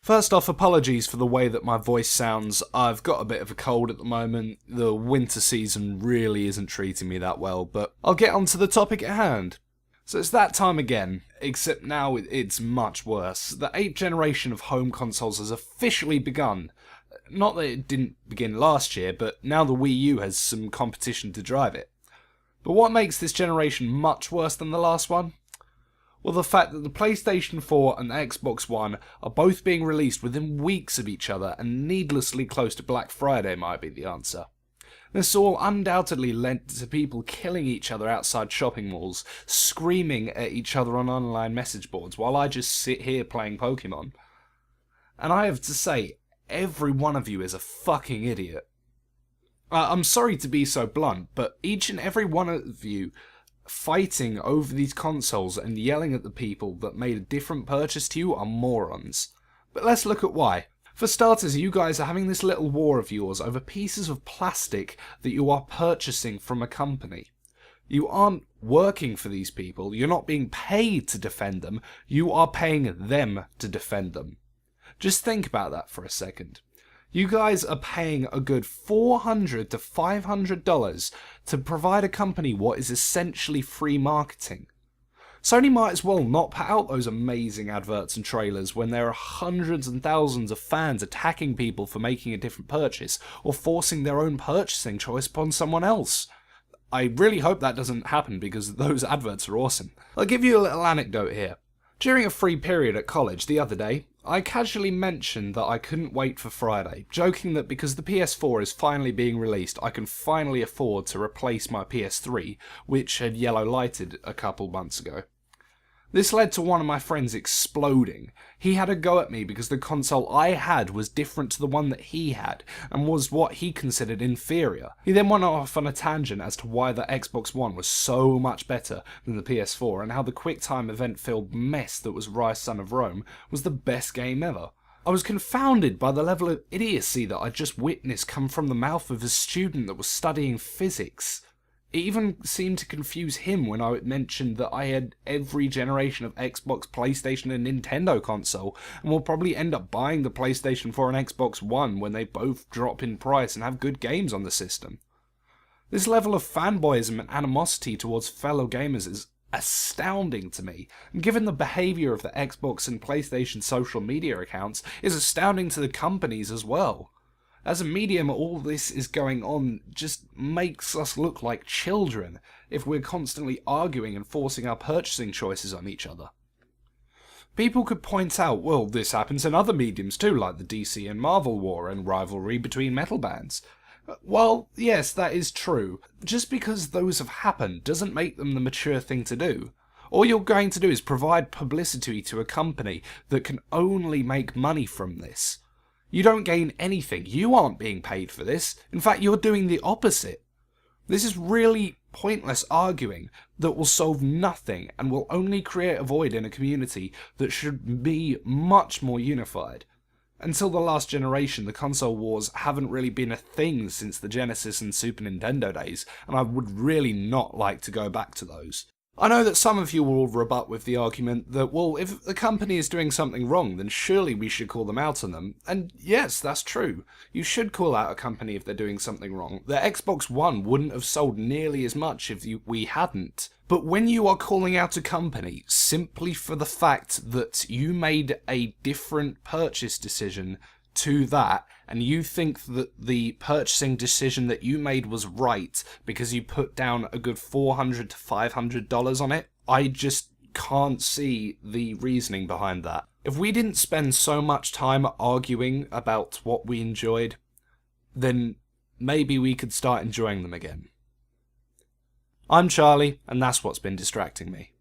First off, apologies for the way that my voice sounds. I've got a bit of a cold at the moment. The winter season really isn't treating me that well, but I'll get on to the topic at hand. So it's that time again, except now it's much worse. The 8th generation of home consoles has officially begun. Not that it didn't begin last year, but now the Wii U has some competition to drive it. But what makes this generation much worse than the last one? Well, the fact that the PlayStation 4 and the Xbox One are both being released within weeks of each other and needlessly close to Black Friday might be the answer. This all undoubtedly led to people killing each other outside shopping malls, screaming at each other on online message boards while I just sit here playing Pokemon. And I have to say, every one of you is a fucking idiot. I'm sorry to be so blunt, but each and every one of you fighting over these consoles and yelling at the people that made a different purchase to you are morons. But let's look at why. For starters, you guys are having this little war of yours over pieces of plastic that you are purchasing from a company. You aren't working for these people, you're not being paid to defend them, you are paying them to defend them. Just think about that for a second. You guys are paying a good $400 to $500 to provide a company what is essentially free marketing. Sony might as well not put out those amazing adverts and trailers when there are hundreds and thousands of fans attacking people for making a different purchase or forcing their own purchasing choice upon someone else. I really hope that doesn't happen because those adverts are awesome. I'll give you a little anecdote here. During a free period at college the other day, I casually mentioned that I couldn't wait for Friday, joking that because the PS4 is finally being released, I can finally afford to replace my PS3, which had yellow lighted a couple months ago. This led to one of my friends exploding. He had a go at me because the console I had was different to the one that he had, and was what he considered inferior. He then went off on a tangent as to why the Xbox One was so much better than the PS4, and how the QuickTime event-filled mess that was Rise Son of Rome was the best game ever. I was confounded by the level of idiocy that I just witnessed come from the mouth of a student that was studying physics. It even seemed to confuse him when I mentioned that I had every generation of Xbox, PlayStation and Nintendo console, and will probably end up buying the PlayStation 4 and Xbox One when they both drop in price and have good games on the system. This level of fanboyism and animosity towards fellow gamers is astounding to me, and given the behaviour of the Xbox and PlayStation social media accounts, is astounding to the companies as well. As a medium, all this is going on just makes us look like children if we're constantly arguing and forcing our purchasing choices on each other. People could point out, well, this happens in other mediums too, like the DC and Marvel war and rivalry between metal bands. Well, yes, that is true. Just because those have happened doesn't make them the mature thing to do. All you're going to do is provide publicity to a company that can only make money from this. You don't gain anything. You aren't being paid for this. In fact, you're doing the opposite. This is really pointless arguing that will solve nothing and will only create a void in a community that should be much more unified. Until the last generation, the console wars haven't really been a thing since the Genesis and Super Nintendo days, and I would really not like to go back to those. I know that some of you will rebut with the argument that, well, if the company is doing something wrong, then surely we should call them out on them. And yes, that's true. You should call out a company if they're doing something wrong. The Xbox One wouldn't have sold nearly as much if we hadn't. But when you are calling out a company simply for the fact that you made a different purchase decision to that, and you think that the purchasing decision that you made was right because you put down a good $400 to $500 on it, I just can't see the reasoning behind that. If we didn't spend so much time arguing about what we enjoyed, then maybe we could start enjoying them again. I'm Charlie, and that's what's been distracting me.